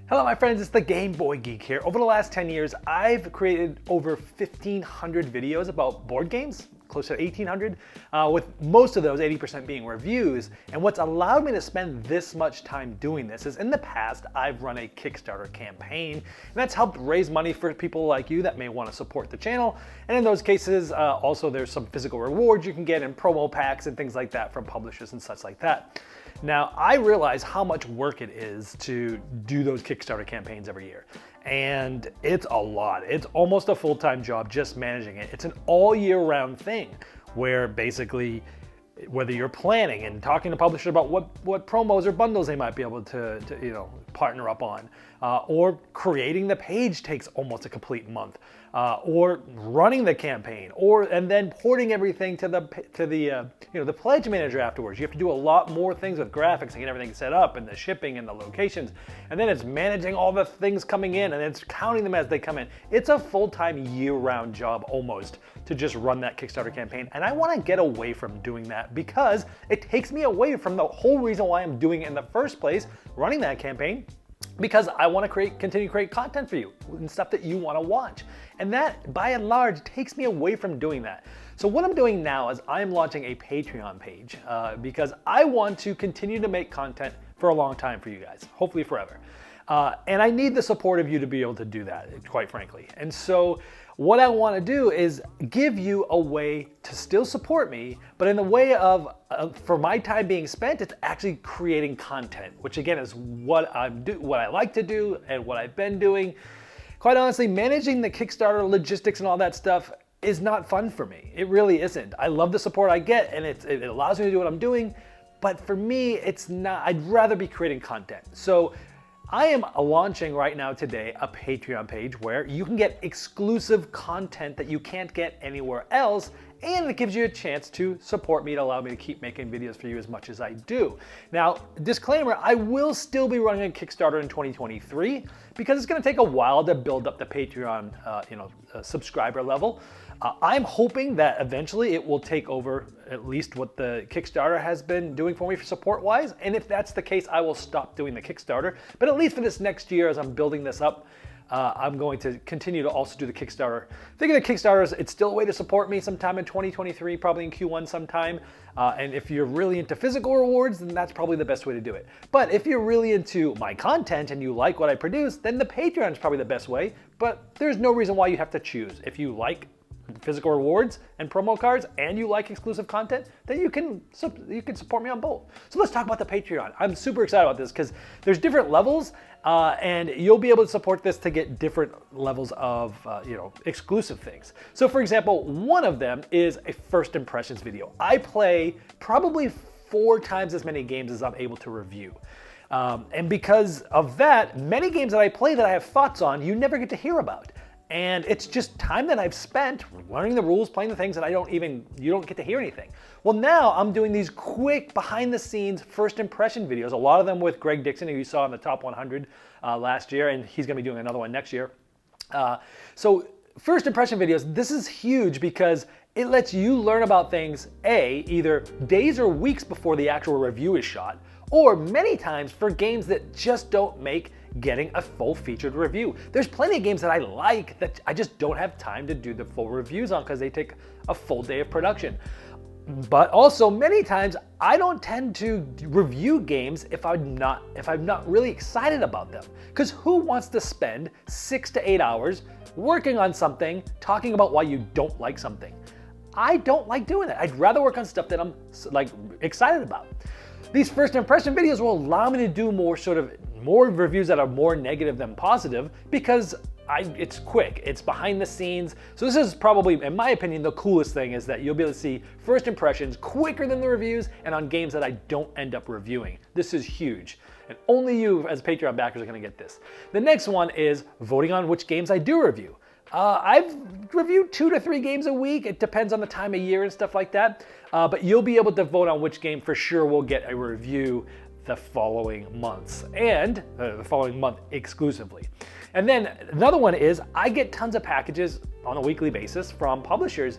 Hello my friends, it's the Game Boy Geek here. Over the last 10 years, I've created over 1,500 videos about board games, close to 1,800, with most of those, 80% being reviews. And what's allowed me to spend this much time doing this is in the past, I've run a Kickstarter campaign, and that's helped raise money for people like you that may want to support the channel. And in those cases, also there's some physical rewards you can get in promo packs and things like that from publishers and such like that. Now, I realize how much work it is to do those Kickstarter campaigns every year. And it's a lot. It's almost a full-time job just managing it. It's an all year round thing where basically, whether you're planning and talking to publishers about what promos or bundles they might be able to partner up on, or creating the page takes almost a complete month, or running the campaign, and then porting everything to the pledge manager afterwards. You have to do a lot more things with graphics and get everything set up and the shipping and the locations, and then it's managing all the things coming in and it's counting them as they come in. It's a full-time year-round job almost to just run that Kickstarter campaign, and I want to get away from doing that because it takes me away from the whole reason why I'm doing it in the first place, running that campaign, because I want to continue to create content for you and stuff that you want to watch. And that, by and large, takes me away from doing that. So what I'm doing now is I'm launching a Patreon page because I want to continue to make content for a long time for you guys, hopefully forever. And I need the support of you to be able to do that, quite frankly. And so what I want to do is give you a way to still support me, but in the way of, for my time being spent, it's actually creating content, which again is what I like to do and what I've been doing. Quite honestly, managing the Kickstarter logistics and all that stuff is not fun for me. It really isn't. I love the support I get and it allows me to do what I'm doing, but for me, it's not. I'd rather be creating content. So I am launching right now today a Patreon page where you can get exclusive content that you can't get anywhere else, and it gives you a chance to support me to allow me to keep making videos for you as much as I do. Now, disclaimer, I will still be running a Kickstarter in 2023 because it's going to take a while to build up the Patreon subscriber level. I'm hoping that eventually it will take over at least what the Kickstarter has been doing for me for support-wise, and if that's the case, I will stop doing the Kickstarter. But at least for this next year, as I'm building this up, I'm going to continue to also do the Kickstarter. Thinking the Kickstarter, it's still a way to support me sometime in 2023, probably in Q1 sometime. And if you're really into physical rewards, then that's probably the best way to do it. But if you're really into my content and you like what I produce, then the Patreon is probably the best way. But there's no reason why you have to choose. If you like physical rewards and promo cards and you like exclusive content, then you can support me on both. So let's talk about the Patreon. I'm super excited about this because there's different levels and you'll be able to support this to get different levels of exclusive things. So for example, one of them is a first impressions video. I play probably 4 times as many games as I'm able to review. And because of that, many games that I play that I have thoughts on, you never get to hear about. And it's just time that I've spent learning the rules, playing the things that you don't get to hear anything. Well, now I'm doing these quick behind the scenes first impression videos, a lot of them with Greg Dixon, who you saw in the top 100 last year, and he's gonna be doing another one next year. So first impression videos, this is huge because it lets you learn about things, either days or weeks before the actual review is shot, or many times for games that just don't make getting a full featured review. There's plenty of games that I like that I just don't have time to do the full reviews on because they take a full day of production. But also many times I don't tend to review games if I'm not really excited about them. Because who wants to spend 6 to 8 hours working on something, talking about why you don't like something? I don't like doing that. I'd rather work on stuff that I'm excited about. These first impression videos will allow me to do more reviews that are more negative than positive because it's quick, it's behind the scenes. So this is probably, in my opinion, the coolest thing is that you'll be able to see first impressions quicker than the reviews and on games that I don't end up reviewing. This is huge. And only you as Patreon backers are gonna get this. The next one is voting on which games I do review. I've reviewed 2 to 3 games a week. It depends on the time of year and stuff like that. But you'll be able to vote on which game for sure will get a review the following months and the following month exclusively. And then another one is I get tons of packages on a weekly basis from publishers.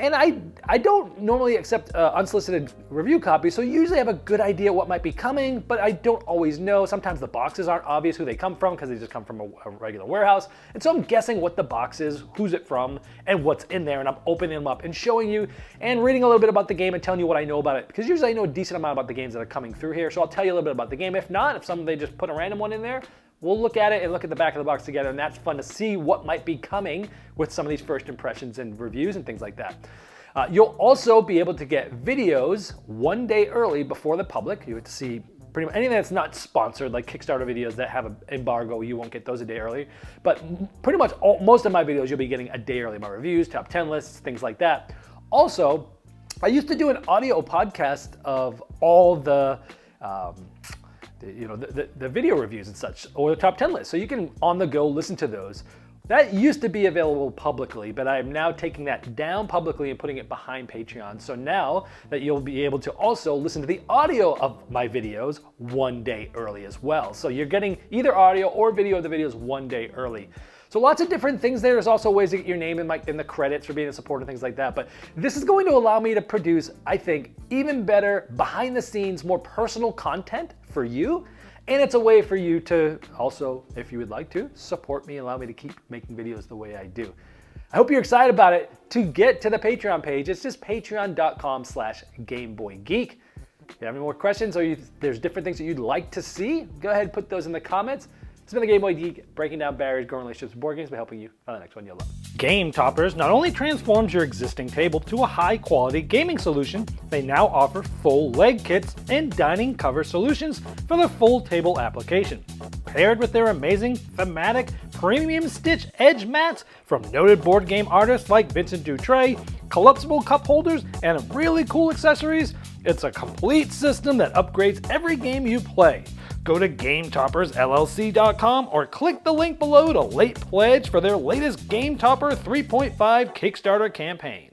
And I don't normally accept unsolicited review copies, so usually I have a good idea what might be coming, but I don't always know. Sometimes the boxes aren't obvious who they come from because they just come from a regular warehouse. And so I'm guessing what the box is, who's it from, and what's in there, and I'm opening them up and showing you and reading a little bit about the game and telling you what I know about it, because usually I know a decent amount about the games that are coming through here, so I'll tell you a little bit about the game. If not, if they just put a random one in there, we'll look at it and look at the back of the box together, and that's fun to see what might be coming with some of these first impressions and reviews and things like that. You'll also be able to get videos one day early before the public. You get to see pretty much anything that's not sponsored, like Kickstarter videos that have an embargo, you won't get those a day early. But pretty much most of my videos you'll be getting a day early. My reviews, top 10 lists, things like that. Also, I used to do an audio podcast of all the video reviews and such, or the top 10 list. So you can on the go listen to those. That used to be available publicly, but I'm now taking that down publicly and putting it behind Patreon. So now that you'll be able to also listen to the audio of my videos one day early as well. So you're getting either audio or video of the videos one day early. So lots of different things there. There's also ways to get your name in the credits for being a supporter and things like that. But this is going to allow me to produce, I think, even better behind the scenes, more personal content for you. And it's a way for you to also, if you would like to, support me and allow me to keep making videos the way I do. I hope you're excited about it. To get to the Patreon page, it's just patreon.com/GameBoyGeek. If you have any more questions or there's different things that you'd like to see, go ahead and put those in the comments. It's been the Game Boy Geek, breaking down barriers, growing relationships with board games by helping you find the next one you'll love. Game Toppers not only transforms your existing table to a high-quality gaming solution, they now offer full leg kits and dining cover solutions for the full table application. Paired with their amazing, thematic, premium stitch edge mats from noted board game artists like Vincent Dutray, collapsible cup holders, and really cool accessories, it's a complete system that upgrades every game you play. Go to GameToppersLLC.com or click the link below to late pledge for their latest Game Topper 3.5 Kickstarter campaign.